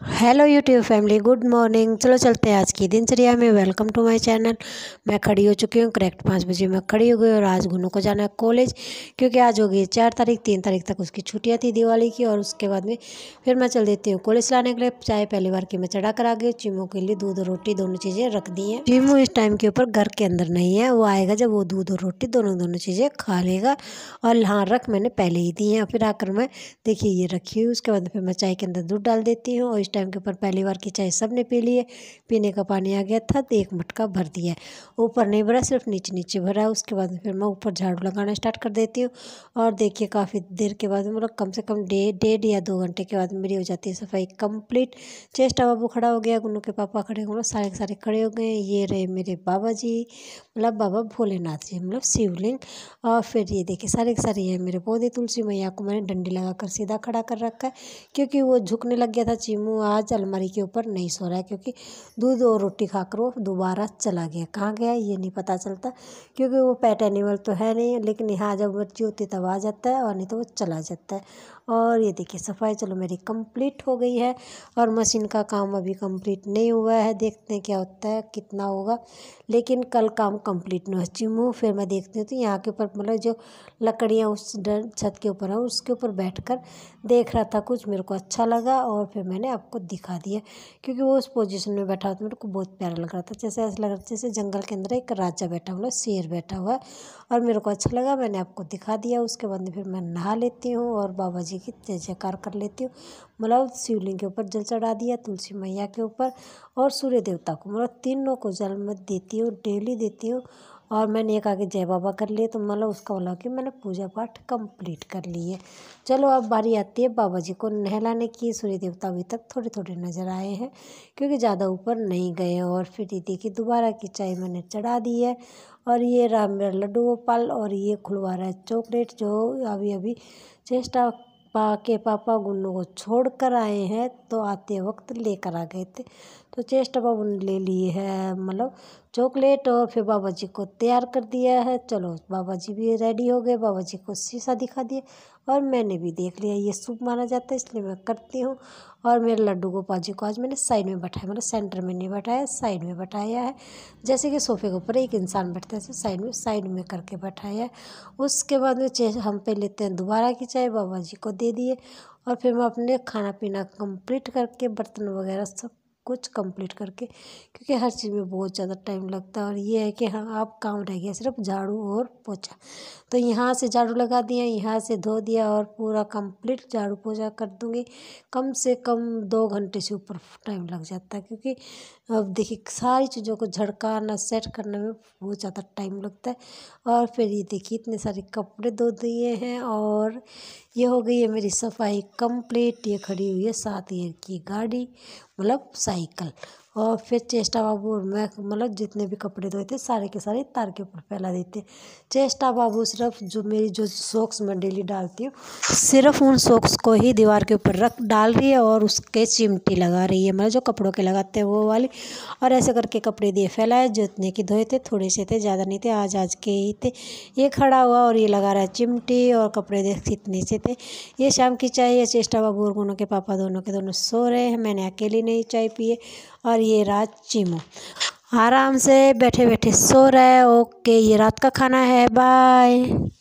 Hello YouTube family, good morning. चलो चलते हैं आज की दिनचर्या में। Welcome to my channel. मैं खड़ी हो चुकी हूँ, करेक्ट 5 बजे मैं खड़ी हो गई। और आज गुनू को जाना है कॉलेज, क्योंकि आज हो गई 4 तारीख। 3 तारीख तक उसकी छुट्टियाँ थी दिवाली की। और उसके बाद में फिर मैं चल देती हूँ कॉलेज लाने के लिए। चाय पहली बार की मैं चढ़ा कर आ गई। चीमू के लिए दूध और रोटी दोनों चीज़ें रख दी हैं। चीमू इस टाइम के ऊपर घर के अंदर नहीं है, वो आएगा जब वो दूध और रोटी दोनों चीज़ें खा लेगा। और हाँ, रख मैंने पहले ही दी हैं। फिर आकर मैं देखिए ये रखी हुई। उसके बाद फिर मैं चाय के अंदर दूध डाल देती हूँ। और इस टाइम के ऊपर पहली बार की चाय सबने पी ली है। पीने का पानी आ गया था तो एक मटका भर दिया है। ऊपर नहीं भरा, सिर्फ नीचे नीचे भरा है। उसके बाद फिर मैं ऊपर झाड़ू लगाना स्टार्ट कर देती हूँ। और देखिए काफ़ी देर के बाद मतलब कम से कम 1.5 या 2 घंटे के बाद मेरी हो जाती है सफाई कंप्लीट। चेष्टा बाबू खड़ा हो गया, गुन्नू के पापा खड़े हो गए, सारे के सारे खड़े हो गए। ये रहे मेरे बाबा जी, मतलब बाबा भोलेनाथ जी, मतलब शिवलिंग। और फिर ये देखिए सारे के सारे ये मेरे पौधे। तुलसी मैया को मैंने डंडी लगाकर सीधा खड़ा कर रखा है, क्योंकि वो झुकने लग गया था। चीमू आज अलमारी के ऊपर नहीं सो रहा है, क्योंकि दूध और रोटी खाकर वो दोबारा चला गया। कहाँ गया ये नहीं पता चलता, क्योंकि वो पेट एनिमल तो है नहीं। लेकिन यहाँ जब मर्जी होती तब आ जाता है, और नहीं तो वो चला जाता है। और ये देखिए सफाई चलो मेरी कंप्लीट हो गई है। और मशीन का काम अभी कंप्लीट नहीं हुआ है, देखते हैं क्या होता है, कितना होगा। लेकिन कल काम कंप्लीट नहीं हुआ। चिमू फिर मैं देखती हूँ तो यहाँ के ऊपर मतलब जो लकड़ियाँ उस छत के ऊपर है, उसके ऊपर बैठकर देख रहा था। कुछ मेरे को अच्छा लगा और फिर मैंने आपको दिखा दिया, क्योंकि वो उस पोजीशन में बैठा हुआ था। मेरे को बहुत प्यारा लग रहा था, जैसे ऐसा लग रहा था जैसे जंगल के अंदर एक राजा बैठा हुआ, शेर बैठा हुआ है। और मेरे को अच्छा लगा, मैंने आपको दिखा दिया। उसके बाद फिर मैं नहा लेती हूँ और बाबा जी की जय जयकार कर लेती हूँ। मतलब शिवलिंग के ऊपर जल चढ़ा दिया, तुलसी मैया के ऊपर और सूर्य देवता को, मतलब तीनों को जल मैं देती हूँ, डेली देती हूँ। और मैंने एक आगे जय बाबा कर लिए, तो मतलब उसका बोला कि मैंने पूजा पाठ कंप्लीट कर ली है। चलो अब बारी आती है बाबा जी को नहलाने की। सूर्य देवता अभी तक थोड़े थोड़े नज़र आए हैं, क्योंकि ज़्यादा ऊपर नहीं गए। और फिर ये देखिए दोबारा की चाय मैंने चढ़ा दी है। और ये रहा मेरा लड्डू गोपाल, और ये खुलवा रहा है चॉकलेट, जो अभी अभी चेष्टा पापा गुन्नू को छोड़ कर आए हैं, तो आते वक्त लेकर आ गए थे। तो चेष्टा बाबू ने ले लिए है मतलब चॉकलेट, और फिर बाबा जी को तैयार कर दिया है। चलो बाबा जी भी रेडी हो गए, बाबा जी को शीशा दिखा दिया। और मैंने भी देख लिया, ये शुभ माना जाता है इसलिए मैं करती हूँ। और मेरे लड्डू गोपाल जी को आज मैंने साइड में बैठाया, मतलब सेंटर में नहीं बैठाया, साइड में बैठाया है। जैसे कि सोफे के ऊपर एक इंसान बैठता है, ऐसे साइड में करके बैठाया है। उसके बाद में हम पे लेते हैं दोबारा की चाय, बाबा जी को दे दिए। और फिर मैं अपने खाना पीना कंप्लीट करके, बर्तन वगैरह सब कुछ कंप्लीट करके, क्योंकि हर चीज़ में बहुत ज़्यादा टाइम लगता है। और ये है कि हाँ, अब काम रह गया सिर्फ झाड़ू और पोछा। तो यहाँ से झाड़ू लगा दिया, यहाँ से धो दिया, और पूरा कंप्लीट झाड़ू पोछा कर दूँगी। कम से कम 2 घंटे से ऊपर टाइम लग जाता है, क्योंकि अब देखिए सारी चीज़ों को झड़काना सेट करने में बहुत ज़्यादा टाइम लगता है। और फिर ये देखिए इतने सारे कपड़े धो दिए हैं। और ये हो गई है मेरी सफाई कंप्लीट। ये खड़ी हुई है 7 ईयर की गाड़ी, मतलब साइकिल। और फिर चेष्टा बाबू और मैं मतलब जितने भी कपड़े धोए थे सारे के सारे तार के ऊपर फैला देते। चेष्टा बाबू सिर्फ जो सॉक्स मैं डेली डालती हूँ, सिर्फ उन सॉक्स को ही दीवार के ऊपर रख डाल रही है, और उसके चिमटी लगा रही है, मतलब जो कपड़ों के लगाते हैं वो वाली। और ऐसे करके कपड़े दिए फैलाए, जितने की धोए थे, थोड़े से थे, ज़्यादा नहीं थे, आज के ही थे। ये खड़ा हुआ और ये लगा रहा है चिमटी, और कपड़े देख इतने से थे। ये शाम की चाय है। चेष्टा बाबू और गुनू के पापा दोनों के दोनों सो रहे हैं, मैंने अकेली नहीं चाय पी है। और ये रात चीमू आराम से बैठे बैठे सो रहा है। ओके, ये रात का खाना है, बाय।